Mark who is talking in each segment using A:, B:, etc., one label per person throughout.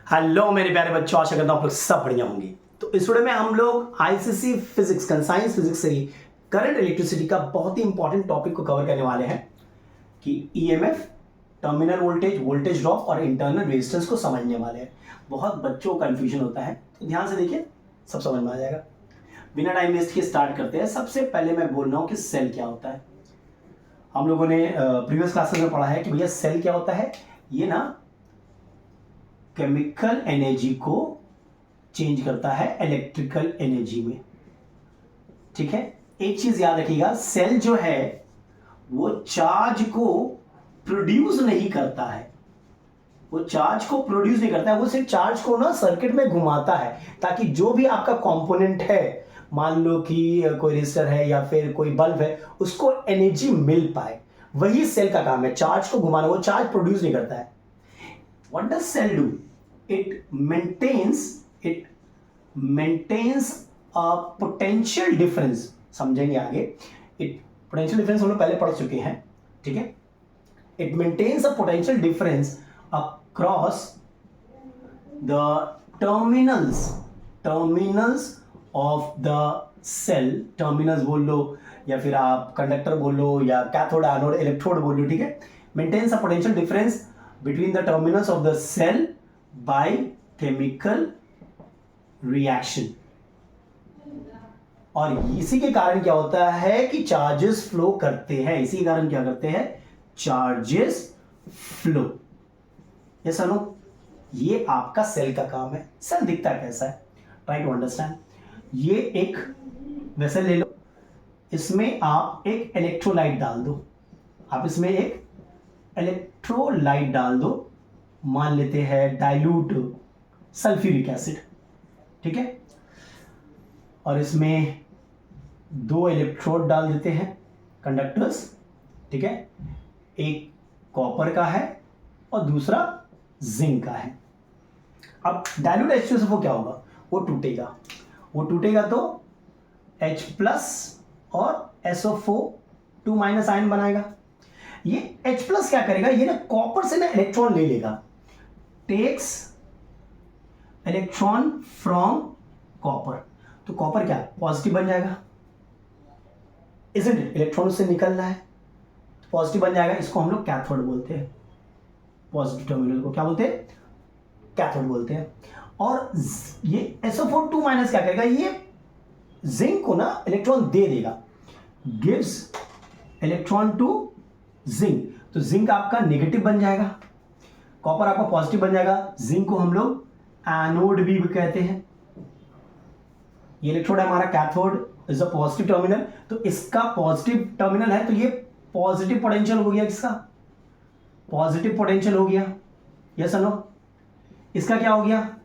A: Hello मेरे प्यारे बच्चों, आशा करता हूँ आप लोग सब बढ़िया होंगे। तो इस वीडियो में हम लोग आईसीसी फिजिक्स साइंस फिजिक्स से करंट इलेक्ट्रिसिटी का बहुत ही इंपॉर्टेंट टॉपिक को कवर करने वाले हैं कि EMF, terminal voltage, voltage drop और इंटरनल रेजिस्टेंस को समझने वाले हैं। बहुत बच्चों को कंफ्यूजन होता है, तो ध्यान से देखिए, सब समझ में आ जाएगा। बिना टाइम वेस्ट के स्टार्ट करते हैं। सबसे पहले मैं बोल रहा हूँ कि सेल क्या होता है। हम लोगों ने प्रीवियस क्लासेस में पढ़ा है कि भैया सेल क्या होता है। ये ना केमिकल एनर्जी को चेंज करता है इलेक्ट्रिकल एनर्जी में। ठीक है, एक चीज याद रखिएगा, सेल जो है वो चार्ज को प्रोड्यूस नहीं करता है। वो चार्ज को प्रोड्यूस नहीं करता है, वो सिर्फ चार्ज को ना सर्किट में घुमाता है, ताकि जो भी आपका कंपोनेंट है, मान लो कि कोई रेजिस्टर है या फिर कोई बल्ब है, उसको एनर्जी मिल पाए। वही सेल का काम है, चार्ज को घुमाना। वो चार्ज प्रोड्यूस नहीं करता है। What does cell do? It maintains a potential difference. समझेंगे आगे। Potential difference हम लोग पहले पढ़ चुके हैं, ठीक है। It maintains a potential difference across the terminals of the cell. Terminals बोल लो या फिर आप कंडक्टर बोल लो या कैथोड, एनोड, इलेक्ट्रोड बोल लो, ठीक है। Maintains a potential difference between the terminals of the cell by chemical reaction. और इसी के कारण क्या होता है कि चार्जेस फ्लो करते हैं। इसी के कारण क्या करते हैं, चार्जेस फ्लो। ये सुनो, ये आपका सेल का काम है। सेल दिखता कैसा है, ट्राई टू अंडरस्टैंड। ये एक वेसल ले लो, इसमें आप एक इलेक्ट्रोलाइट डाल दो। आप इसमें एक इलेक्ट्रोलाइट डाल दो, मान लेते हैं डाइल्यूट सल्फ्यूरिक एसिड, ठीक है। और इसमें 2 इलेक्ट्रोड डाल देते हैं, कंडक्टर्स, ठीक है। एक कॉपर का है और दूसरा जिंक का है। अब डाइल्यूट H2SO4 क्या होगा, वो टूटेगा तो H+ और SO4 2- आयन बनाएगा। ये H+ क्या करेगा, ये ना कॉपर से ना इलेक्ट्रॉन ले लेगा, टेक्स इलेक्ट्रॉन फ्रॉम कॉपर। तो कॉपर क्या पॉजिटिव बन जाएगा, इजंट इट, इलेक्ट्रॉन उससे निकल रहा है, पॉजिटिव बन जाएगा। इसको हम लोग कैथोड बोलते हैं। पॉजिटिव टर्मिनल को क्या बोलते हैं, कैथोड बोलते हैं। और ये SO4 2- क्या करेगा, ये जिंक को ना इलेक्ट्रॉन दे देगा, गिव्स इलेक्ट्रॉन टू जिंक। तो जिंक आपका नेगेटिव बन जाएगा, कॉपर आपका पॉजिटिव बन जाएगा। जिंक को हम लोग एनोड भी कहते हैं। ये इलेक्ट्रोड है हमारा, cathode is a positive terminal. तो इसका पॉजिटिव टर्मिनल है, तो ये पॉजिटिव पोटेंशियल हो गया, किसका पॉजिटिव पोटेंशियल हो गया। यस नो, इसका क्या हो गया,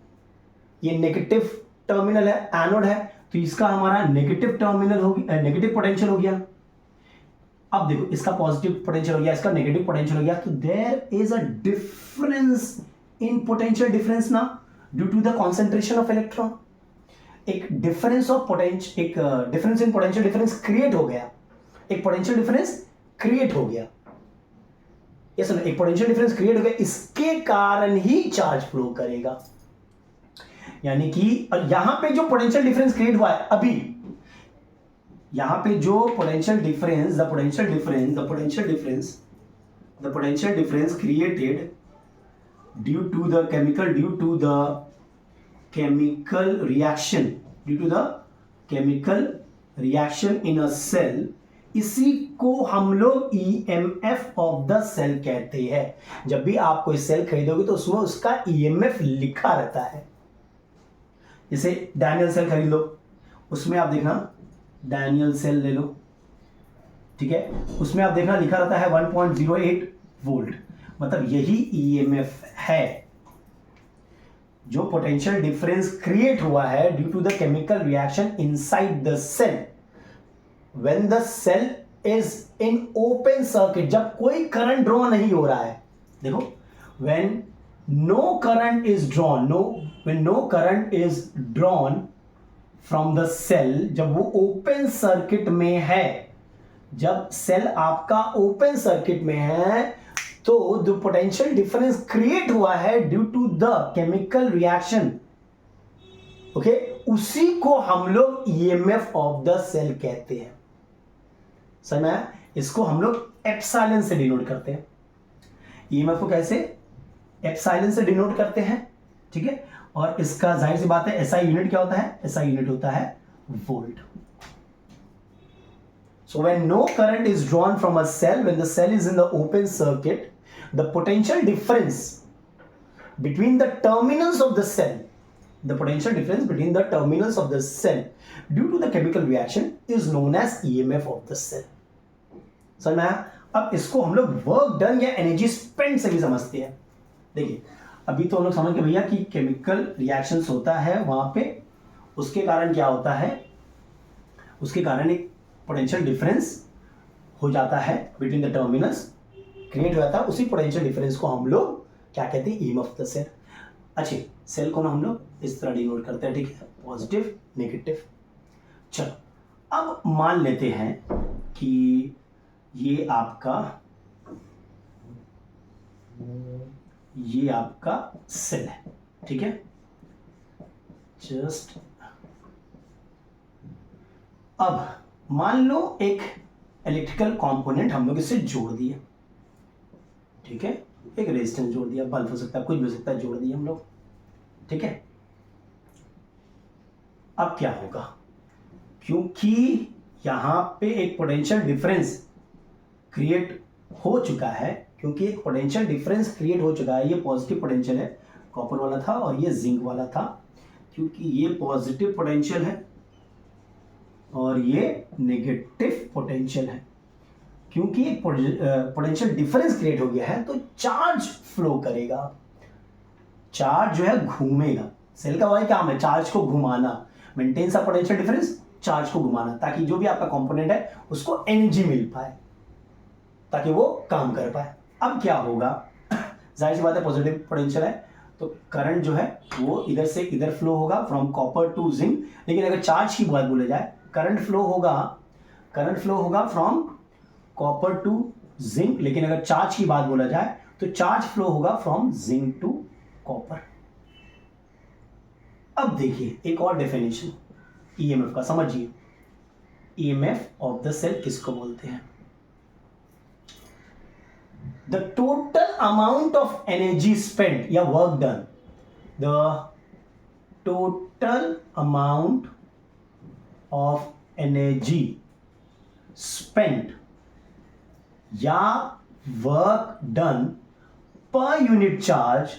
A: ये नेगेटिव टर्मिनल है, एनोड है, तो इसका हमारा नेगेटिव टर्मिनल हो गया, नेगेटिव पोटेंशियल हो गया। अब देखो, इसका पॉजिटिव पोटेंशियल हो गया, इसका नेगेटिव पोटेंशियल हो गया। तो there is a difference in potential difference ना, due to the concentration of electron. एक डिफरेंस ऑफ पोटेंशियल, एक difference in potential difference create हो गया, एक पोटेंशियल डिफरेंस क्रिएट हो गया। यस, एक पोटेंशियल डिफरेंस क्रिएट हो गया, इसके कारण ही चार्ज फ्लो करेगा। यानी कि यहां पे जो पोटेंशियल डिफरेंस क्रिएट हुआ है अभी, यहां पे जो potential difference, the potential difference created due to the chemical reaction in a cell, इसी को हम लोग ईएमएफ ऑफ द सेल कहते हैं। जब भी आप कोई सेल खरीदोगे तो उसमें उसका ईएमएफ लिखा रहता है। जैसे डैनियल सेल खरीद लो, उसमें आप देखना, डैनियल सेल ले लो, ठीक है, उसमें आप देखना लिखा रहता है 1.08 वोल्ट, मतलब यही ईएमएफ है। जो पोटेंशियल डिफरेंस क्रिएट हुआ है due to the chemical reaction inside the cell, when the cell is in open circuit, जब कोई करंट ड्रॉ नहीं हो रहा है। देखो, when no current is drawn from the cell, जब वो ओपन सर्किट में है, जब सेल आपका ओपन सर्किट में है, तो जो पोटेंशियल डिफरेंस क्रिएट हुआ है due to the chemical reaction, okay, उसी को हम लोग ईएमएफ ऑफ द सेल कहते हैं। समझ में आया? इसको हम लोग एप्सिलॉन से डिनोट करते हैं। ईएमएफ को कैसे? एप्सिलॉन से डिनोट करते हैं, ठीक है। और इसका जाहिर सी बात है एसआई यूनिट क्या होता है? एसआई यूनिट होता है volt. So when no current is drawn from a cell, when the cell is in the open circuit, the potential difference between the terminals of the cell, due to the chemical reaction is known as EMF of the cell. समझ में आया? अब इसको हम लोग work done या energy spend से भी समझते हैं। देखिए अभी तो हम लोग समझ के भैया कि केमिकल रिएक्शंस होता है वहां पे, उसके कारण क्या होता है? उसके कारण एक पोटेंशियल डिफरेंस हो जाता है बिटवीन द टर्मिनल्स, क्रिएट हो जाता है। उसी पोटेंशियल डिफरेंस को हम लोग क्या कहते हैं? EMF of the cell. अच्छा, सेल को ना हम लोग इस तरह डिनोट करते हैं, ठीक है, पॉजिटिव नेगेटिव। चलो अब मान लेते हैं कि ये आपका सेल है, ठीक है। जस्ट अब मान लो एक इलेक्ट्रिकल कंपोनेंट हम लोग इससे जोड़ दिए, ठीक है, एक रेजिस्टेंस जोड़ दिया, बल्ब हो सकता है, कुछ भी हो सकता है, जोड़ दिए हम लोग, ठीक है। अब क्या होगा? क्योंकि यहां पे एक पोटेंशियल डिफरेंस क्रिएट हो चुका है, ये पॉजिटिव पोटेंशियल है, कॉपर वाला था और ये जिंक वाला था। क्योंकि ये पॉजिटिव पोटेंशियल है और ये नेगेटिव पोटेंशियल है, क्योंकि एक पोटेंशियल डिफरेंस क्रिएट हो गया है तो चार्ज फ्लो करेगा, चार्ज जो है घूमेगा। सेल का वही काम है, चार्ज को घुमाना, मेंटेन सा पोटेंशियल डिफरेंस, चार्ज को घुमाना, ताकि जो भी आपका कंपोनेंट है उसको एनर्जी मिल पाए, ताकि वो काम कर पाए। अब क्या होगा? जाहिर सी बात है पॉजिटिव पोटेंशियल है तो करंट जो है वो इधर से इधर फ्लो होगा फ्रॉम कॉपर टू जिंक। लेकिन अगर चार्ज की बात बोले जाए, करंट फ्लो होगा फ्रॉम कॉपर टू जिंक। लेकिन अगर चार्ज की बात बोला जाए तो चार्ज फ्लो होगा फ्रॉम जिंक टू कॉपर। अब देखिए एक और डेफिनेशन ईएमएफ का समझिए। ईएमएफ ऑफ द सेल किसको बोलते हैं? The total amount of energy spent या work done, the total amount of energy spent या work done per unit charge,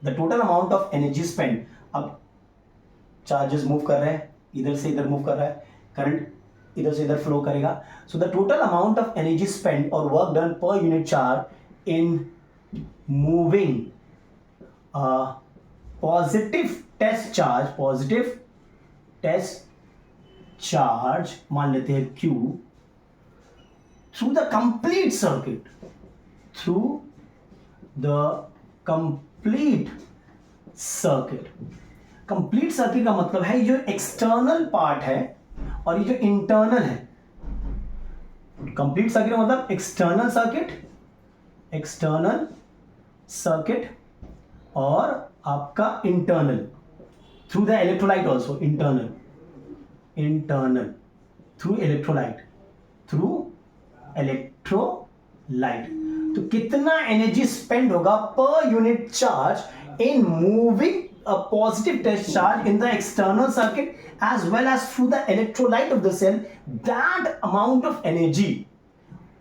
A: the total amount of energy spent। अब charges move कर रहे हैं, इधर से इधर मूव कर रहा है, करंट इधर से इधर फ्लो करेगा। So the total amount of energy spend और work done per unit charge in moving positive test charge मान लेते हैं Q through the complete circuit. Complete circuit का मतलब है जो एक्सटर्नल पार्ट है और ये जो इंटरनल है। कंप्लीट सर्किट मतलब एक्सटर्नल सर्किट और आपका internal through the electrolyte also, internal through electrolyte. तो कितना एनर्जी स्पेंड होगा पर unit charge in moving a positive test charge in the external circuit as well as through the electrolyte of the cell, that amount of energy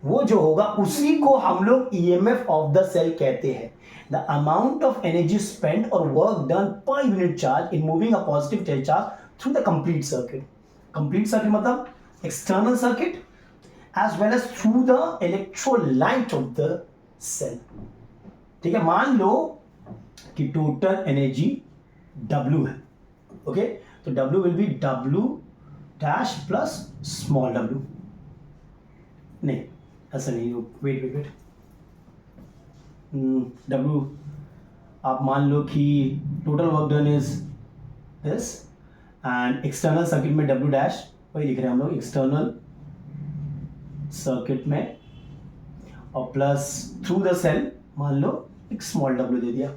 A: वो जो होगा उसी को हम लोग EMF of the cell कहते हैं। The amount of energy spent or work done per unit charge in moving a positive test charge through the complete circuit मतलब external circuit as well as through the electrolyte of the cell। ठीक है, मान लो कि total energy W है, okay, तो W will B W dash plus small w। नहीं ऐसा नहीं, वेट W आप मान लो कि total work done is this and external circuit में W डैश वही लिख रहे हैं हम लोग, एक्सटर्नल सर्किट में और प्लस थ्रू द सेल मान लो एक स्मॉल डब्ल्यू दे दिया।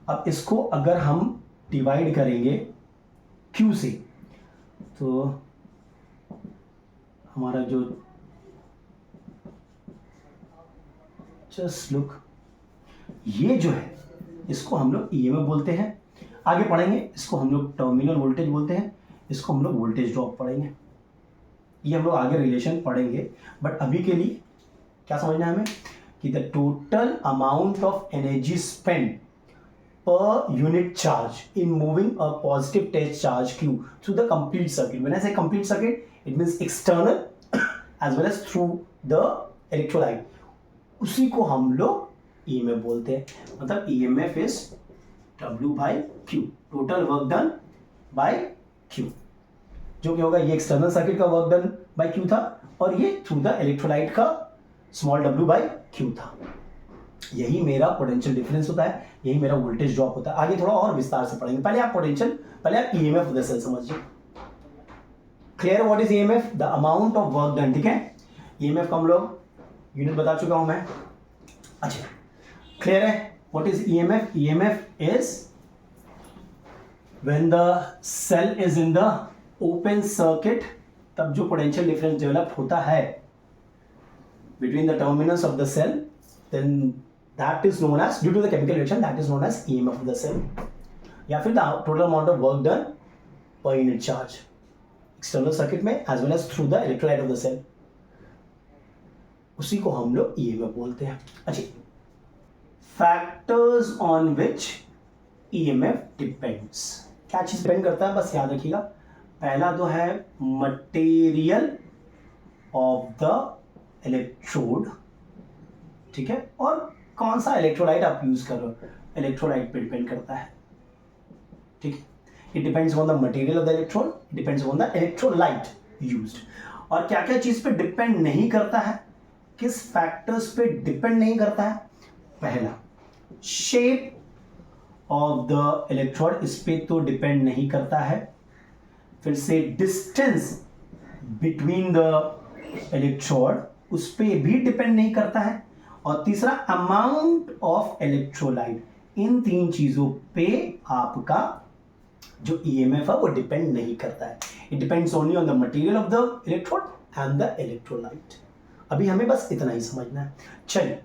A: अब इसको अगर हम डिवाइड करेंगे Q से तो हमारा जो जस्ट लुक ये जो है इसको हम लोग ईएमएफ बोलते हैं। आगे पढ़ेंगे इसको हम लोग टर्मिनल वोल्टेज बोलते हैं, इसको हम लोग वोल्टेज ड्रॉप पढ़ेंगे। ये हम लोग आगे रिलेशन पढ़ेंगे, बट अभी के लिए क्या समझना है हमें कि the total amount of energy spend per unit charge in moving a positive test charge Q through the complete circuit. When I say complete circuit, it means external as well as through the electrolyte. उसी को हम लोग EMF बोलते हैं। मतलब EMF is W by Q, total work done by Q, जो क्या होगा, ये एक्सटर्नल सर्किट का वर्क डन by Q था और ये थ्रू द इलेक्ट्रोलाइट का स्मॉल w by Q था। यही मेरा पोटेंशियल डिफरेंस होता है, यही मेरा वोल्टेज ड्रॉप होता है। आगे थोड़ा और विस्तार से पढ़ेंगे, पहले आप ईएमएफ ऑफ द सेल समझिए। Clear what is EMF? The amount of work done. ठीक है, ईएमएफ का हम लोग यूनिट बता चुका हूं मैं। अच्छा, क्लियर है what is EMF? EMF is when the cell is in the open circuit, तब जो पोटेंशियल डिफरेंस डेवलप होता है between the terminals of the cell, then that is known as, due to the chemical reaction, that is known as EMF of the cell, या फिर the total amount of work done per unit charge external circuit में as well as through the electrolyte of the cell, उसी को हम लोग EMF बोलते हैं। अच्छा, factors on which EMF depends, क्या चीज डिपेंड करता है बस याद रखिएगा। पहला तो है मटेरियल ऑफ द इलेक्ट्रोड, ठीक है, और कौन सा इलेक्ट्रोलाइट आप यूज कर रहे हो, इलेक्ट्रोलाइट पे डिपेंड करता है। ठीक है, it depends on the material of the electrode, it depends on the electrolyte used. और क्या क्या चीज पे डिपेंड नहीं करता है, किस फैक्टर्स पे डिपेंड नहीं करता है? पहला, शेप ऑफ द इलेक्ट्रोड, इस पे तो डिपेंड नहीं करता है। फिर से डिस्टेंस बिटवीन द इलेक्ट्रोड, उस पे भी डिपेंड नहीं करता है। और तीसरा, अमाउंट ऑफ इलेक्ट्रोलाइट। इन तीन चीजों पे आपका जो ईएमएफ है वो डिपेंड नहीं करता है। It depends only on the material of the electrode and the electrolyte. अभी हमें बस इतना ही समझना है। चलिए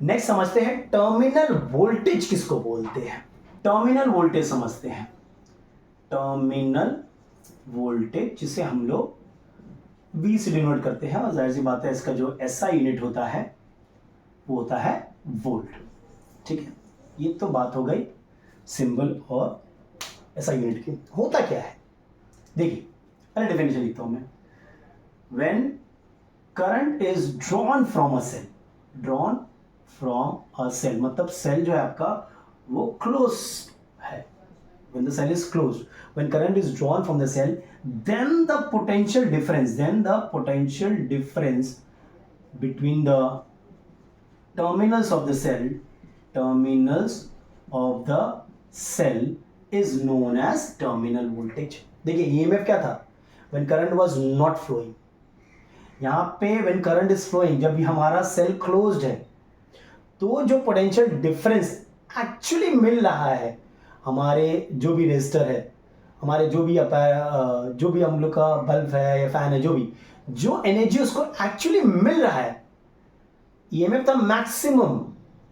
A: नेक्स्ट समझते हैं टर्मिनल वोल्टेज किसको बोलते हैं। टर्मिनल वोल्टेज समझते हैं। टर्मिनल वोल्टेज जिसे हम लोग V से डिनोट करते हैं, और जाहिर सी बात है इसका जो SI यूनिट होता है वो होता है वोल्ट। ठीक है, ये तो बात हो गई सिंबल और SI यूनिट की। होता क्या है देखिए, पहले डेफिनेशन लिखता हूं मैं। When current is drawn from a cell, drawn from a cell मतलब सेल जो है आपका वो क्लोज है। when the cell is closed, when current is drawn from the cell, then the potential difference between the terminals of the cell is known as terminal voltage। देखिए EMF क्या था, when current was not flowing। यहाँ पे when current is flowing, जब भी हमारा cell closed है तो जो potential difference एक्चुअली मिल रहा है हमारे जो भी रेजिस्टर है, हमारे जो भी हम लोग का बल्ब है या फैन है, जो एनर्जी उसको एक्चुअली मिल रहा है, ईएमएफ का मैक्सिमम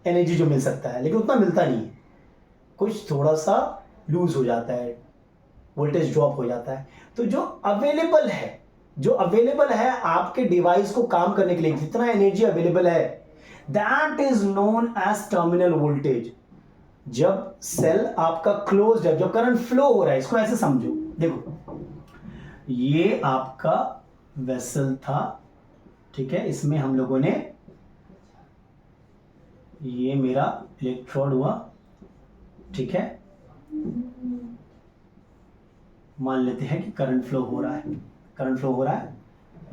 A: एनर्जी जो मिल सकता है, लेकिन उतना मिलता नहीं है, कुछ थोड़ा सा लूज हो जाता है, वोल्टेज ड्रॉप हो जाता है। तो जो अवेलेबल है आपके डिवाइस को काम करने के लिए, जितना एनर्जी अवेलेबल है, that is known as terminal voltage. जब सेल आपका क्लोज्ड है, जब करंट फ्लो हो रहा है, इसको ऐसे समझो, देखो ये आपका वेसल था, ठीक है, इसमें हम लोगों ने, ये मेरा इलेक्ट्रोड हुआ, ठीक है, मान लेते हैं कि करंट फ्लो हो रहा है,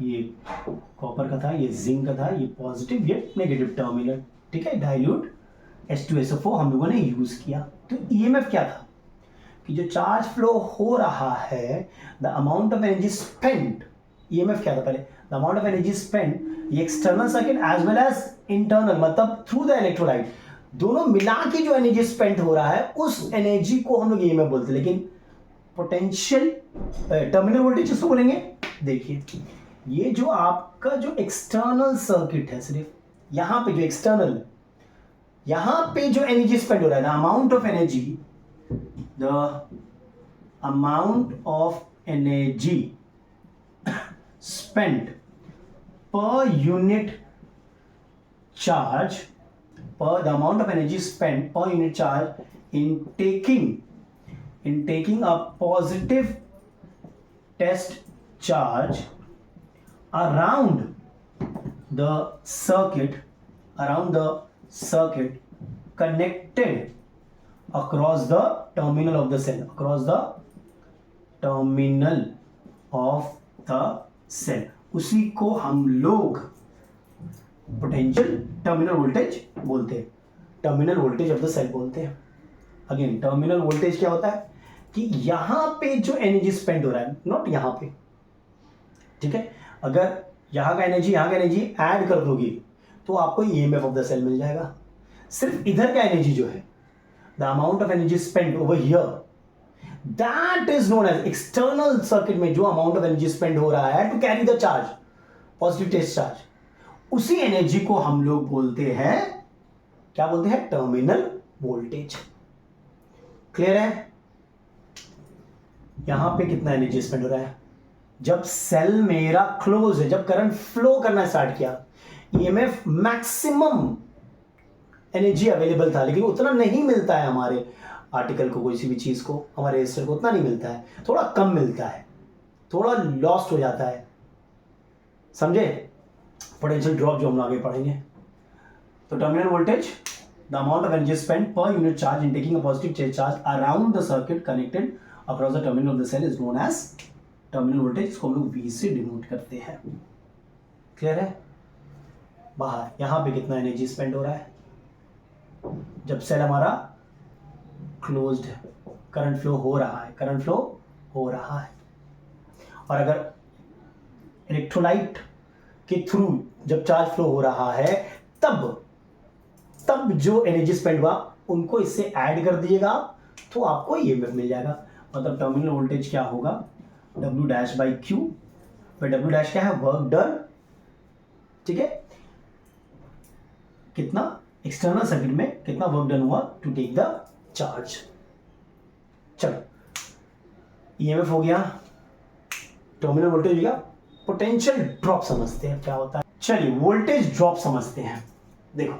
A: ये कॉपर का था, ये जिंक का था, ये पॉजिटिव ये नेगेटिव टर्मिनल, ठीक है, डाइल्यूट H2SO4 हम लोगों ने यूज किया। तो EMF क्या था कि जो चार्ज फ्लो हो रहा है, the amount of energy spent, EMF क्या था पहले, the amount of energy spent ये external circuit as well as internal, मतलब थ्रू द इलेक्ट्रोलाइट, दोनों मिला के जो एनर्जी स्पेंड हो रहा है उस एनर्जी को हम लोग ईएमएफ बोलते हैं। लेकिन पोटेंशियल टर्मिनल वोल्टेज इसको बोलेंगे। देखिए ये जो आपका जो एक्सटर्नल सर्किट है, सिर्फ यहां पे जो एक्सटर्नल, यहां पे जो एनर्जी स्पेंड हो रहा है, the amount of energy, the amount of energy spent per unit charge, the amount of energy spent per unit charge in taking a positive test charge around the circuit connected across the terminal of the cell, cell, उसी को हम लोग potential terminal voltage बोलते हैं, terminal voltage of the cell बोलते हैं। Again terminal voltage क्या होता है कि यहां पे जो एनर्जी स्पेंड हो रहा है, नॉट यहां पे, ठीक है, अगर यहां का एनर्जी ऐड कर दोगे तो आपको ईएमएफ ऑफ द सेल मिल जाएगा। सिर्फ इधर का एनर्जी जो है, the amount of energy spend over here, that is known as external circuit में जो amount of energy spend हो रहा है to carry the charge, positive test charge, उसी एनर्जी को हम लोग बोलते हैं, क्या बोलते हैं, टर्मिनल वोल्टेज। क्लियर है? यहां पे कितना एनर्जी स्पेंड हो रहा है, जब सेल मेरा क्लोज है, जब करंट फ्लो करना स्टार्ट किया, ईएमएफ मैक्सिमम एनर्जी अवेलेबल था, लेकिन उतना नहीं मिलता है हमारे आर्टिकल को, कोई सी भी चीज़ को, हमारे रेजिस्टर को उतना नहीं मिलता है, थोड़ा कम मिलता है, थोड़ा लॉस्ट हो जाता है, समझे? पोटेंशियल ड्रॉप जो हम आगे पढ़ेंगे। तो terminal voltage, the amount of energy spend per unit charge in taking a positive charge around the circuit connected across the terminal of the cell is known as terminal voltage, इसको हम लोग we से denote करते हैं। Clear है? बाहर यहां पे कितना एनर्जी स्पेंड हो रहा है, जब सेल हमारा क्लोज्ड है, करंट फ्लो हो रहा है, और अगर इलेक्ट्रोलाइट के थ्रू जब चार्ज फ्लो हो रहा है, तब जो एनर्जी स्पेंड हुआ उनको इससे ऐड कर दिएगा तो आपको ईएमएफ मिल जाएगा। मतलब टर्मिनल वोल्टेज क्या होगा, W dash by Q, W dash क्या है, वर्क डन, ठीक है, कितना एक्सटर्नल सर्किट में कितना वर्क डन हुआ टू टेक द चार्ज। चलो ईएमएफ हो गया, टर्मिनल वोल्टेज हो गया, पोटेंशियल ड्रॉप समझते हैं क्या होता है। चलिए वोल्टेज ड्रॉप समझते हैं। देखो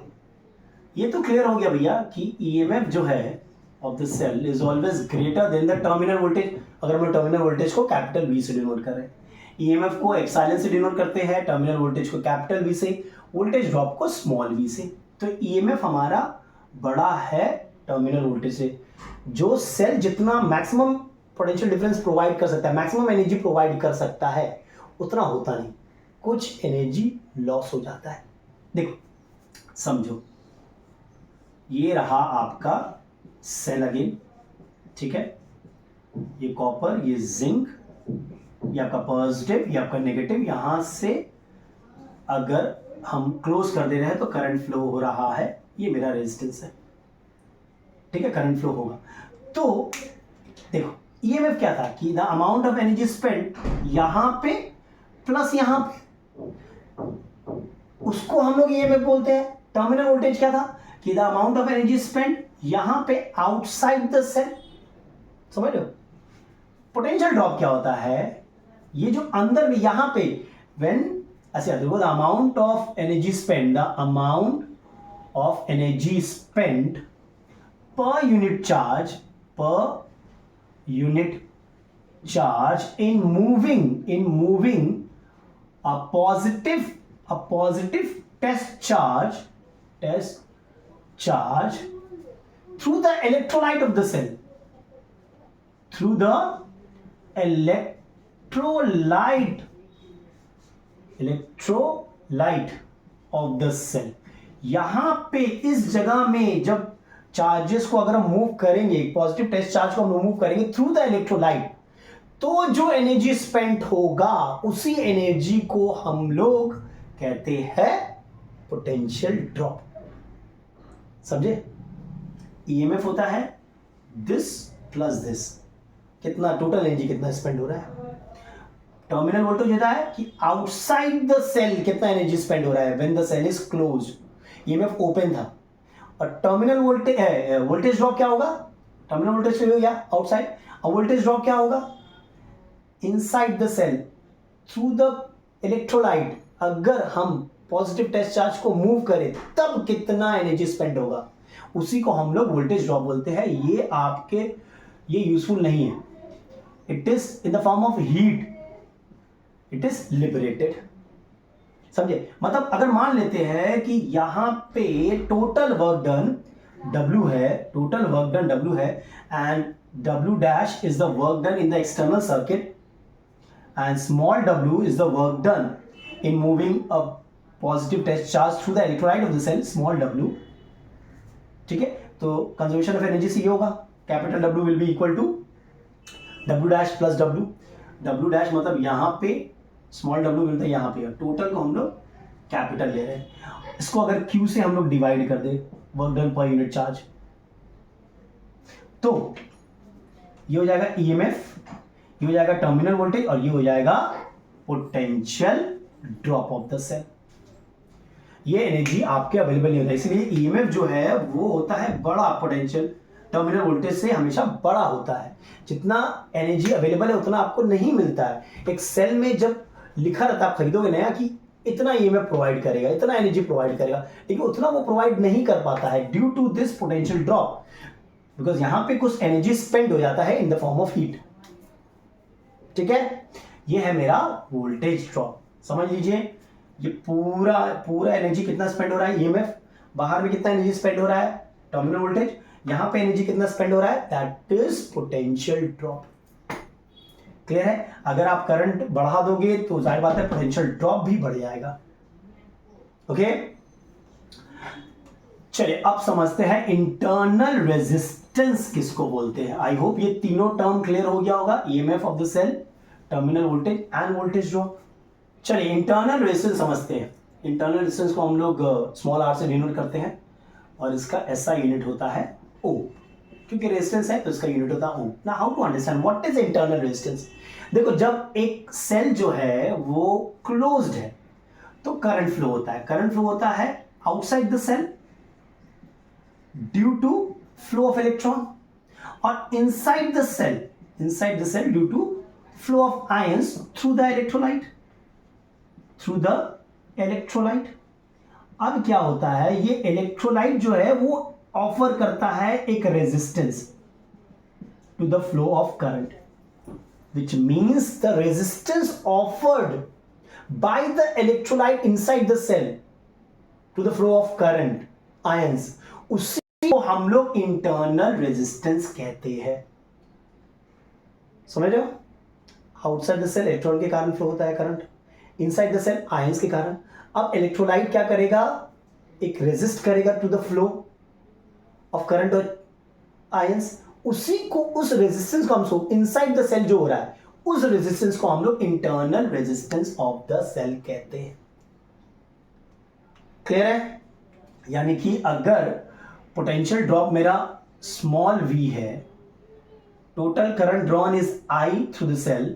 A: ये तो क्लियर हो गया भैया कि ईएमएफ जो है of the cell is always greater than the terminal voltage. अगर हम टर्मिनल वोल्टेज को कैपिटल वी से डिनोट कर रहे हैं, ईएमएफ को एप्सिलॉन से डिनोट करते हैं, टर्मिनल वोल्टेज को कैपिटल वी से, वोल्टेज ड्रॉप को स्मॉल वी से। तो ईएमएफ हमारा बड़ा है टर्मिनल वोल्टेज से। जो सेल जितना मैक्सिमम पोटेंशियल डिफरेंस प्रोवाइड कर सकता है, मैक्सिमम एनर्जी प्रोवाइड कर सकता है, उतना होता नहीं, कुछ एनर्जी लॉस हो जाता है। देखो समझो, ये रहा आपका सेल अगेन, ठीक है, ये कॉपर, ये जिंक, ये आपका पॉजिटिव, ये आपका नेगेटिव, यहां से अगर हम क्लोज कर दे रहे हैं तो करंट फ्लो हो रहा है, ये मेरा रेजिस्टेंस है, ठीक है, करंट फ्लो होगा। तो देखो ईएमएफ क्या था कि the amount of energy spend यहां पे प्लस यहां पे, उसको हम लोग ईएमएफ बोलते हैं। टर्मिनल वोल्टेज क्या था कि the amount of energy spend यहां पे आउटसाइड द सेल, समझ लो। पोटेंशियल ड्रॉप क्या होता है, ये जो अंदर में यहां पे व्हेन ऐसे देखो, the amount of energy spend, the amount of energy spend per unit charge in moving a positive test charge through the electrolyte of the cell, through the electrolyte of the cell। यहां पे इस जगह में जब charges को अगर हम move करेंगे, पॉजिटिव टेस्ट चार्ज को हम मूव करेंगे थ्रू द इलेक्ट्रोलाइट, तो जो एनर्जी स्पेंड होगा उसी एनर्जी को हम लोग कहते हैं पोटेंशियल ड्रॉप। समझे? ईएमएफ होता है दिस प्लस दिस, कितना टोटल एनर्जी कितना स्पेंड हो रहा है। टर्मिनल वोल्टेज होता है कि आउटसाइड द सेल कितना एनर्जी स्पेंड हो रहा है when the cell is closed, EMF open था। और टर्मिनल वोल्टेज ड्रॉप क्या होगा? टर्मिनल वोल्टेज हो गया आउटसाइड, और वोल्टेज ड्रॉप क्या होगा? Inside the cell through the electrolyte. अगर हम पॉजिटिव टेस्ट चार्ज को मूव करें तब कितना एनर्जी स्पेंड होगा, उसी को हम लोग वोल्टेज ड्रॉप बोलते हैं। ये यूजफुल नहीं है, it is in the form of heat, it is liberated. समझे? मतलब अगर मान लेते हैं कि यहां पे टोटल वर्क डन W है, टोटल वर्क डन W है, and W dash is the work done in the external circuit, and small w is the work done in moving a positive test charge through the electrolyte of the cell, small w। ठीक है, तो conservation of energy से ये होगा, capital W will be equal to W dash plus W। W dash मतलब यहाँ पे small w मिलता है, यहाँ पे टोटल को हम लोग कैपिटल ले रहे हैं। इसको अगर Q से हम लोग डिवाइड कर दे, work done per unit charge, तो ये हो जाएगा ईएमएफ, ये हो जाएगा टर्मिनल वोल्टेज, और ये हो जाएगा potential drop of the cell. ये एनर्जी आपके अवेलेबल नहीं होता, इसलिए ईएमएफ जो है वो होता है बड़ा, पोटेंशियल टर्मिनल वोल्टेज से हमेशा बड़ा होता है। जितना एनर्जी अवेलेबल है उतना आपको नहीं मिलता है। एक सेल में जब लिखा रहता है, आप खरीदोगे नया कि इतना ईएमएफ प्रोवाइड करेगा, इतना एनर्जी प्रोवाइड करेगा, लेकिन उतना वो प्रोवाइड नहीं कर पाता है due to this potential drop, because यहां पे कुछ एनर्जी स्पेंड हो जाता है in the form of heat. ठीक है, ये है मेरा वोल्टेज ड्रॉप। समझ लीजिए, ये पूरा एनर्जी कितना स्पेंड हो रहा है, ईएमएफ, बाहर में कितना एनर्जी स्पेंड हो रहा है, टर्मिनल वोल्टेज, यहां पे एनर्जी कितना स्पेंड हो रहा है, that is potential drop. Clear है? अगर आप करंट बढ़ा दोगे तो जाहिर बात है पोटेंशियल ड्रॉप भी बढ़ जाएगा। ओके, चलिए अब समझते हैं इंटरनल रेजिस्टेंस किसको बोलते हैं। आई होप ये तीनों टर्म क्लियर हो गया होगा, EMF of the cell, terminal voltage and voltage drop. चलिए इंटरनल रेजिस्टेंस समझते हैं। इंटरनल रेजिस्टेंस को हम लोग स्मॉल r से डिनोट करते हैं, और इसका SI यूनिट होता है O, क्योंकि रेजिस्टेंस है तो इसका यूनिट होता है O। Now how to understand what is internal resistance. देखो, जब एक सेल जो है वो क्लोज्ड है तो करंट फ्लो होता है। करंट फ्लो होता है outside the cell due to flow of electron, और inside the cell due to flow of ions through the electrolyte. अब क्या होता है, ये इलेक्ट्रोलाइट जो है वो ऑफर करता है एक resistance to the flow of current, which means the resistance offered by the electrolyte inside the cell to the flow of current ions, उसी को हम लोग इंटरनल रेजिस्टेंस कहते हैं। समझ रहे हो? आउटसाइड द सेल इलेक्ट्रॉन के कारण फ्लो होता है current, inside the cell ions के कारण। अब इलेक्ट्रोलाइट क्या करेगा, एक रेजिस्ट करेगा to the flow of current और आयंस, उसी को, उस रेजिस्टेंस को हम इनसाइड द सेल जो हो रहा है उस रेजिस्टेंस को हम लोग internal resistance of the cell कहते हैं। क्लियर है? यानी कि अगर पोटेंशियल ड्रॉप मेरा स्मॉल v है, total current drawn is I through the cell,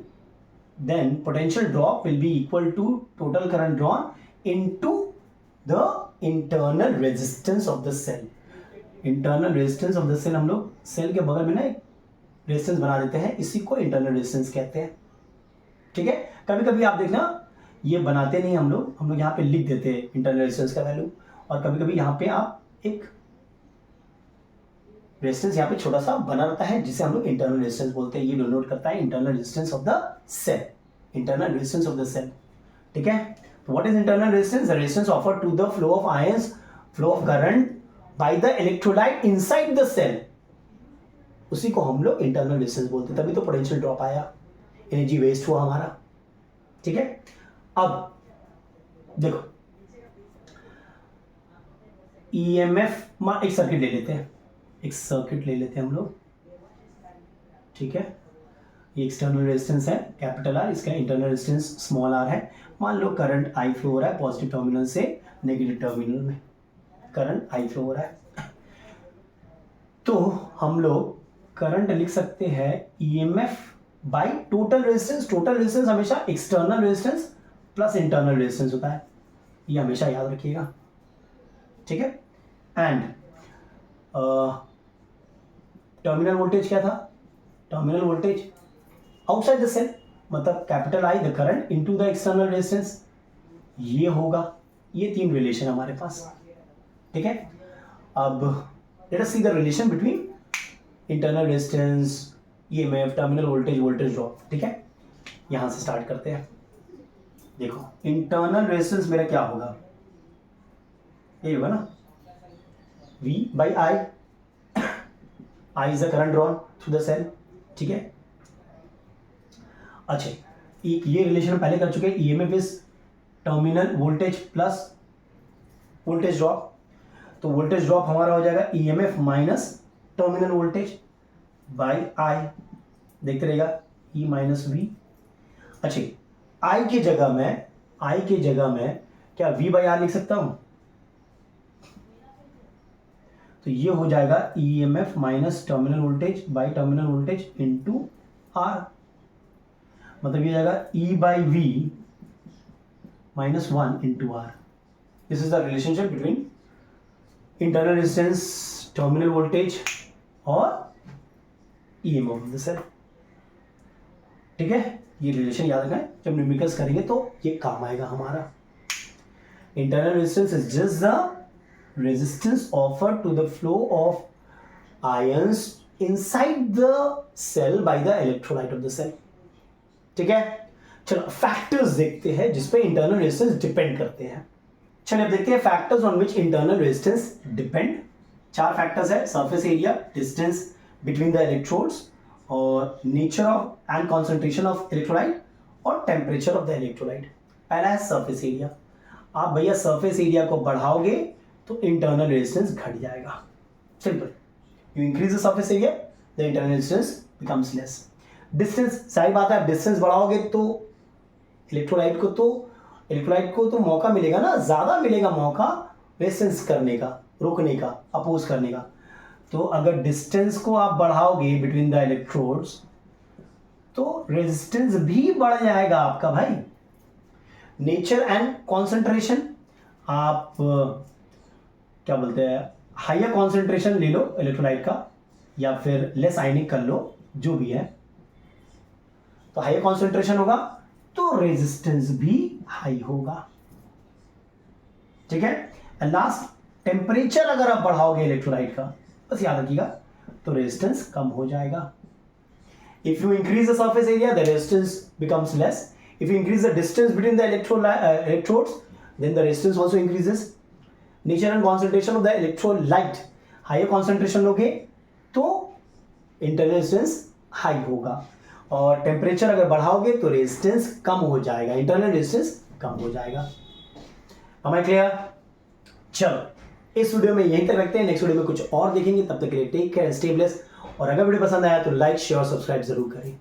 A: then potential drop will be equal to total current drawn into the internal resistance of the cell. Internal resistance of the cell, हम लोग cell के बगल में ना एक resistance बना देते हैं, इसी को इंटरनल रेजिस्टेंस कहते हैं। ठीक है, कभी कभी आप देखना ये बनाते नहीं हम लोग यहाँ पे लिख देते हैं इंटरनल रेजिस्टेंस का वैल्यू, और कभी कभी यहाँ पे आप एक रेजिस्टेंस यहाँ पे छोटा सा बना रहता है जिसे हम लोग इंटरनल रेजिस्टेंस बोलते हैं। ये डिनोट करता है internal resistance of the cell, internal resistance of the cell. ठीक है, तो what is internal resistance? The resistance offered to the flow of ions, flow of current by the electrolyte inside the cell, उसी को हम लोग internal resistance बोलते हैं। तभी तो पोटेंशियल ड्रॉप आया, एनर्जी वेस्ट हुआ हमारा। ठीक है, अब देखो ईएमएफ, एक सर्किट ले लेते हैं हम लोग। ठीक है, ये एक्सटर्नल रेजिस्टेंस है कैपिटल आर, इसका इंटरनल रेजिस्टेंस स्मॉल आर है। मान लो करंट आई फ्लो हो रहा है पॉजिटिव टर्मिनल से नेगेटिव टर्मिनल में, करंट आई फ्लो हो रहा है, तो हम लोग करंट लिख सकते हैं EMF by total resistance. Total resistance हमेशा external resistance plus internal resistance होता है, ये हमेशा याद रखिएगा, ठीक है। एंड टर्मिनल वोल्टेज क्या था, terminal voltage outside the cell, मतलब capital I the current into the external resistance, ये होगा। ये तीन रिलेशन हमारे पास, ठीक है। अब let us see the relation between internal resistance, EMF, terminal voltage, voltage drop, ठीक है। यहां से स्टार्ट करते हैं। देखो इंटरनल रेजिस्टेंस मेरा क्या होगा, ये होगा ना V by I, I is the current drawn through the cell, ठीक है। अच्छा एक ये रिलेशन पहले कर चुके हैं, EMF is terminal voltage plus voltage drop, तो वोल्टेज ड्रॉप हमारा हो जाएगा EMF minus terminal voltage by I, देखते रहेगा ई माइनस वी। अच्छा आई की जगह में क्या वी बाई आर लिख सकता हूं, तो ये हो जाएगा EMF minus terminal voltage by terminal voltage into r, मतलब ये जाएगा E by V minus 1 into r. This is the relationship between internal resistance, terminal voltage और ईएमएफ ऑफ द सेल, ठीक है। ये रिलेशन याद रखें, जब न्यूमेरिकल्स करेंगे तो ये काम आएगा हमारा। Internal resistance is just the resistance offered to the flow of ions inside the cell by the electrolyte of the cell, ठीक है। चलो फैक्टर्स देखते हैं जिसपे इंटरनल रेजिस्टेंस डिपेंड करते हैं। चलिए अब देखते हैं factors on which internal resistance depend. चार फैक्टर्स है, surface area, distance between the electrodes, और nature of and concentration of electrolyte, और टेम्परेचर ऑफ द इलेक्ट्रोलाइट। पहला है सरफेस एरिया। आप भैया सरफेस एरिया को बढ़ाओगे तो इंटरनल रेजिस्टेंस घट जाएगा, simple. You increase the surface area the internal resistance becomes less. Distance, सही बात है, डिस्टेंस बढ़ाओगे तो इलेक्ट्रोलाइट को तो मौका मिलेगा ना, ज्यादा मिलेगा मौका रेजिस्टेंस करने का, रोकने का, अपोज करने का। तो अगर डिस्टेंस को आप बढ़ाओगे बिटवीन द इलेक्ट्रोड्स तो रेजिस्टेंस भी बढ़ जाएगा आपका भाई। नेचर एंड कॉन्सेंट्रेशन, आप क्या बोलते हैं, हायर कॉन्सेंट्रेशन ले लो इलेक्ट्रोलाइट का, या फिर लेस आयनिक कर लो, जो भी है, तो हायर कॉन्सेंट्रेशन होगा तो रेजिस्टेंस भी हाई होगा, ठीक है। एंड लास्ट, टेम्परेचर अगर आप बढ़ाओगे इलेक्ट्रोलाइट का, बस याद रखिएगा, तो रेजिस्टेंस कम हो जाएगा। If you increase the surface area the resistance becomes less, if you increase the distance between the electrodes then the resistance also increases. Nature and concentration of the electrolyte, higher concentration लोगे तो internal resistance high होगा, और temperature अगर बढ़ाओगे तो resistance कम हो जाएगा, internal resistance कम हो जाएगा। Am I clear? चलो इस वीडियो में यहीं तक रखते हैं, नेक्स्ट वीडियो में कुछ और देखेंगे, तब तक के लिए टेक केयर, स्टे ब्लेस्ड, और अगर वीडियो पसंद आया तो लाइक, शेयर, सब्सक्राइब जरूर करें।